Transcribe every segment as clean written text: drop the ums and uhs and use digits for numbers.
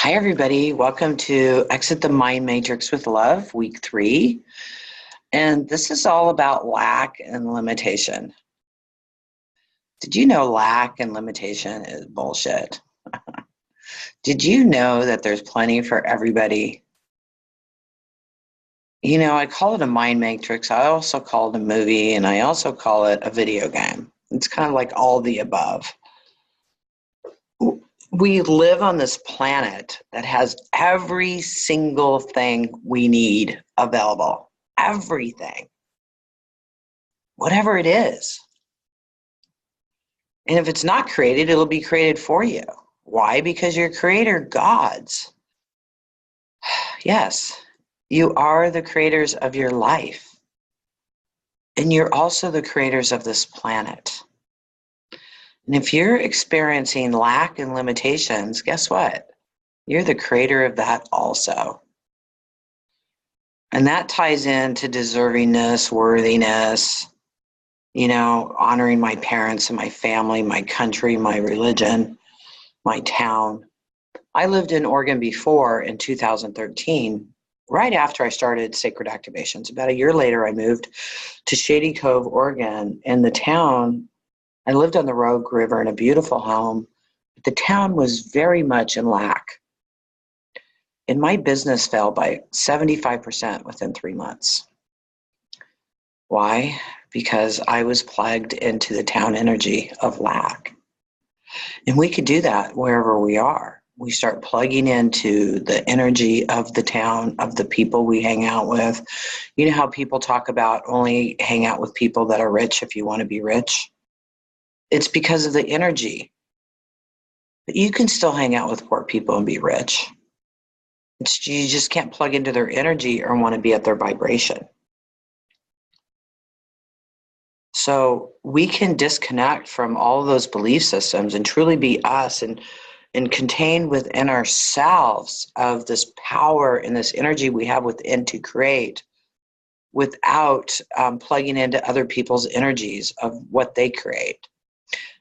Hi, everybody. Welcome to Exit the Mind Matrix with Love, week 3. And this is all about lack and limitation. Did you know lack and limitation is bullshit? Did you know that there's plenty for everybody? You know, I call it a mind matrix. I also call it a movie, and I also call it a video game. It's kind of like all the above. We live on this planet that has every single thing we need available. Everything. Whatever it is. And if it's not created, it'll be created for you. Why? Because your creator gods. Yes, you are the creators of your life. And you're also the creators of this planet. And if you're experiencing lack and limitations, guess what? You're the creator of that also. And that ties into deservingness, worthiness, honoring my parents and my family, my country, my religion, my town. I lived in Oregon before in 2013, right after I started Sacred Activations. About a year later, I moved to Shady Cove, Oregon, and the town, I lived on the Rogue River in a beautiful home. The town was very much in lack. And my business fell by 75% within 3 months. Why? Because I was plugged into the town energy of lack. And we could do that wherever we are. We start plugging into the energy of the town, of the people we hang out with. You know how people talk about only hang out with people that are rich if you want to be rich? It's because of the energy. But you can still hang out with poor people and be rich. You just can't plug into their energy or want to be at their vibration. So we can disconnect from all of those belief systems and truly be us and contain within ourselves of this power and this energy we have within to create without plugging into other people's energies of what they create.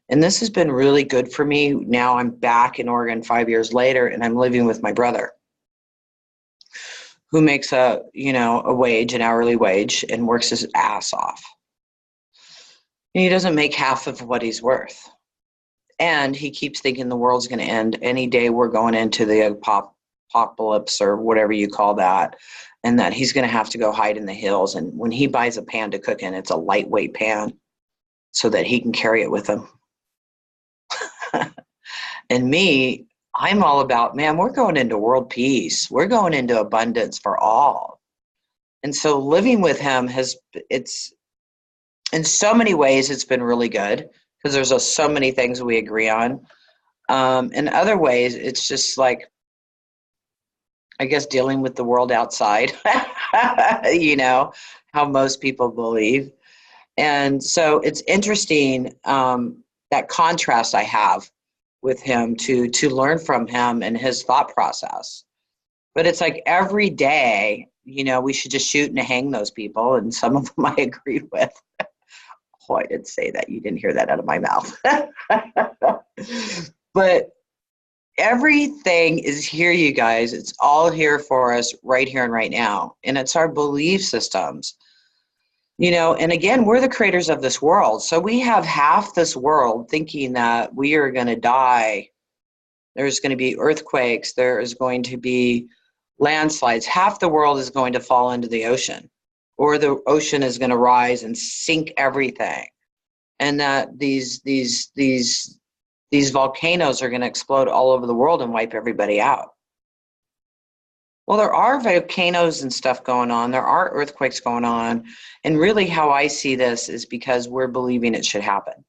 And this has been really good for me. Now I'm back in Oregon 5 years later, and I'm living with my brother, who makes a wage, an hourly wage, and works his ass off. And he doesn't make half of what he's worth. And he keeps thinking the world's going to end any day we're going into the apocalypse or whatever you call that, and that he's going to have to go hide in the hills. And when he buys a pan to cook in, it's a lightweight pan so that he can carry it with him. And me, I'm all about, man, we're going into world peace. We're going into abundance for all. And so living with him it's in so many ways, it's been really good because there's so many things we agree on. In other ways, it's just like, I guess, dealing with the world outside, how most people believe. And so it's interesting, that contrast I have with him to learn from him and his thought process. But it's like every day, we should just shoot and hang those people. And some of them I agree with. Oh, I didn't say that. You didn't hear that out of my mouth. But everything is here, you guys. It's all here for us right here and right now. And it's our belief systems. And again, we're the creators of this world. So we have half this world thinking that we are going to die. There's going to be earthquakes. There is going to be landslides. Half the world is going to fall into the ocean, or the ocean is going to rise and sink everything. And that these volcanoes are going to explode all over the world and wipe everybody out. Well, there are volcanoes and stuff going on. There are earthquakes going on. And really how I see this is because we're believing it should happen.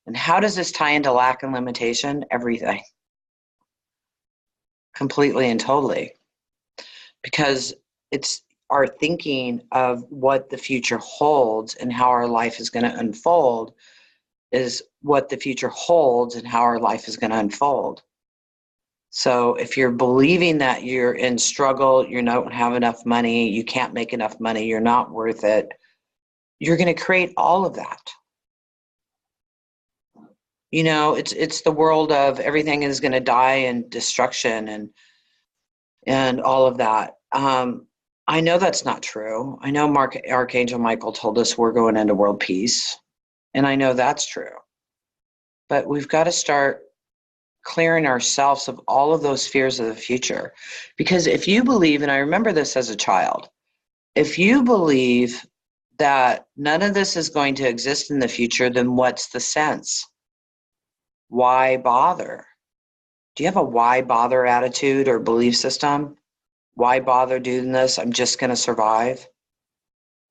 And how does this tie into lack and limitation? Everything. Completely and totally. Because it's our thinking of what the future holds and how our life is going to unfold is what the future holds and how our life is going to unfold. So if you're believing that you're in struggle, you don't have enough money, you can't make enough money, you're not worth it, you're going to create all of that. You know, it's the world of everything is going to die and destruction and all of that. I know that's not true. I know Archangel Michael told us we're going into world peace, and I know that's true. But we've got to start clearing ourselves of all of those fears of the future. Because if you believe, and I remember this as a child, if you believe that none of this is going to exist in the future, then what's the sense? Why bother? Do you have a why bother attitude or belief system? Why bother doing this? I'm just going to survive.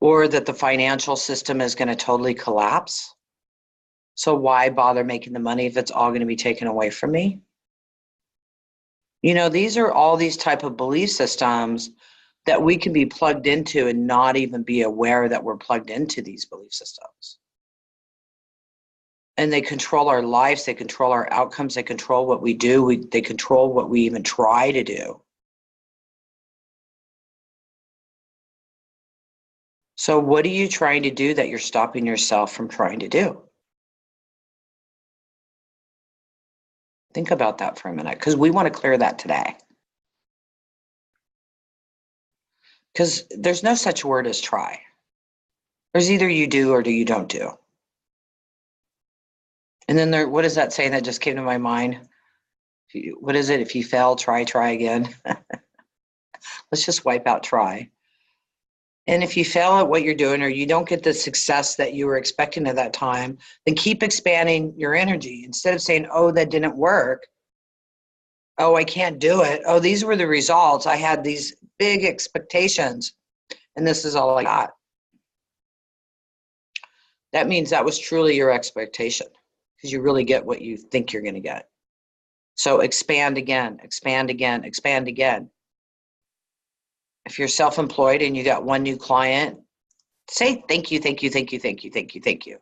Or that the financial system is going to totally collapse. So why bother making the money if it's all going to be taken away from me? You know, these are all these type of belief systems that we can be plugged into and not even be aware that we're plugged into these belief systems. And they control our lives, they control our outcomes, they control what we do, they control what we even try to do. So what are you trying to do that you're stopping yourself from trying to do? Think about that for a minute, because we want to clear that today. Because there's no such word as try. There's either you do or you don't do. And then there, what is that saying that just came to my mind? What is it? If you fail, try again. Let's just wipe out try. And if you fail at what you're doing or you don't get the success that you were expecting at that time, then keep expanding your energy. Instead of saying, oh, that didn't work. Oh, I can't do it. Oh, these were the results. I had these big expectations, and this is all I got. That means that was truly your expectation, because you really get what you think you're going to get. So expand again, expand again, expand again. If you're self-employed and you got one new client, say thank you, thank you, thank you, thank you, thank you, thank you.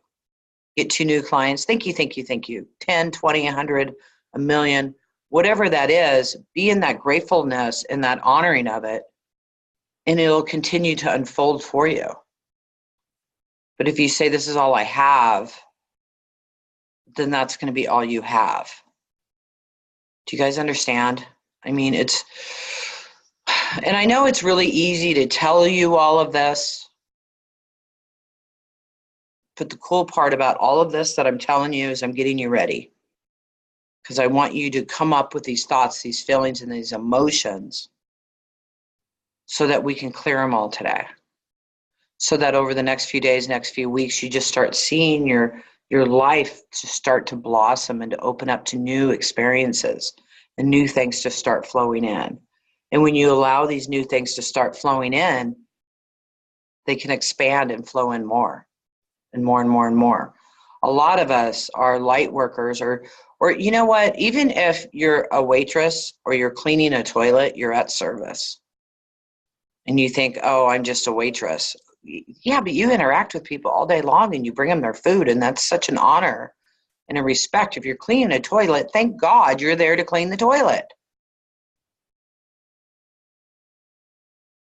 Get 2 new clients, thank you, thank you, thank you. 10, 20, 100, a million, whatever that is, be in that gratefulness and that honoring of it, and it'll continue to unfold for you. But if you say this is all I have, then that's going to be all you have. Do you guys understand? I mean, and I know it's really easy to tell you all of this, but the cool part about all of this that I'm telling you is I'm getting you ready, because I want you to come up with these thoughts, these feelings, and these emotions so that we can clear them all today. So that over the next few days, next few weeks, you just start seeing your life to start to blossom and to open up to new experiences and new things to start flowing in. And when you allow these new things to start flowing in, they can expand and flow in more and more and more and more. A lot of us are light workers, or you know what, even if you're a waitress or you're cleaning a toilet, you're at service. And you think, oh, I'm just a waitress. Yeah, but you interact with people all day long and you bring them their food, and that's such an honor and a respect. If you're cleaning a toilet, thank God you're there to clean the toilet.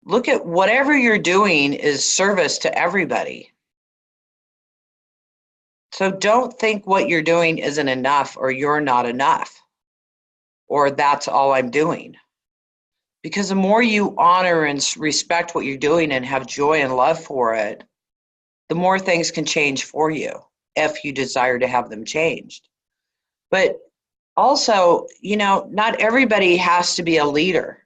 Look at whatever you're doing is service to everybody. So don't think what you're doing isn't enough, or you're not enough, or that's all I'm doing. Because the more you honor and respect what you're doing and have joy and love for it, the more things can change for you if you desire to have them changed. But also, you know, not everybody has to be a leader.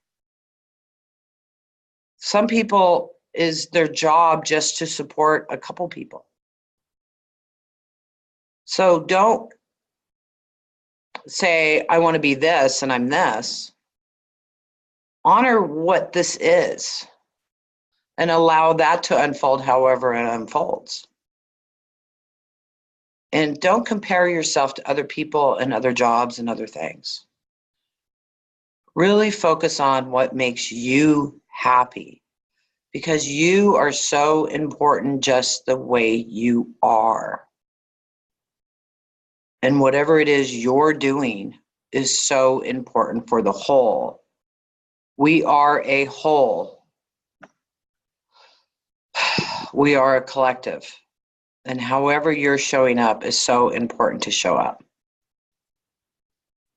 Some people is their job just to support a couple people. So don't say, I want to be this and I'm this. Honor what this is and allow that to unfold however it unfolds. And don't compare yourself to other people and other jobs and other things. Really focus on what makes you happy, because you are so important just the way you are. And whatever it is you're doing is so important for the whole. We are a whole. We are a collective. And however you're showing up is so important to show up.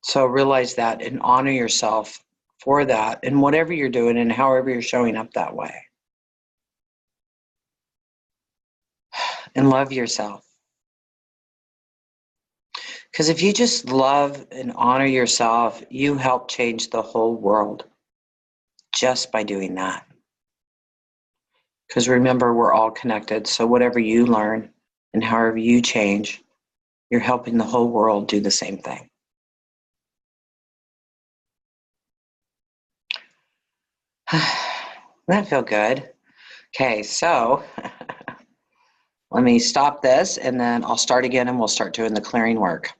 So realize that and honor yourself for that and whatever you're doing and however you're showing up that way. And love yourself. Because if you just love and honor yourself, you help change the whole world just by doing that. Because remember, we're all connected. So whatever you learn and however you change, you're helping the whole world do the same thing. That feel good. Okay, so let me stop this and then I'll start again and we'll start doing the clearing work.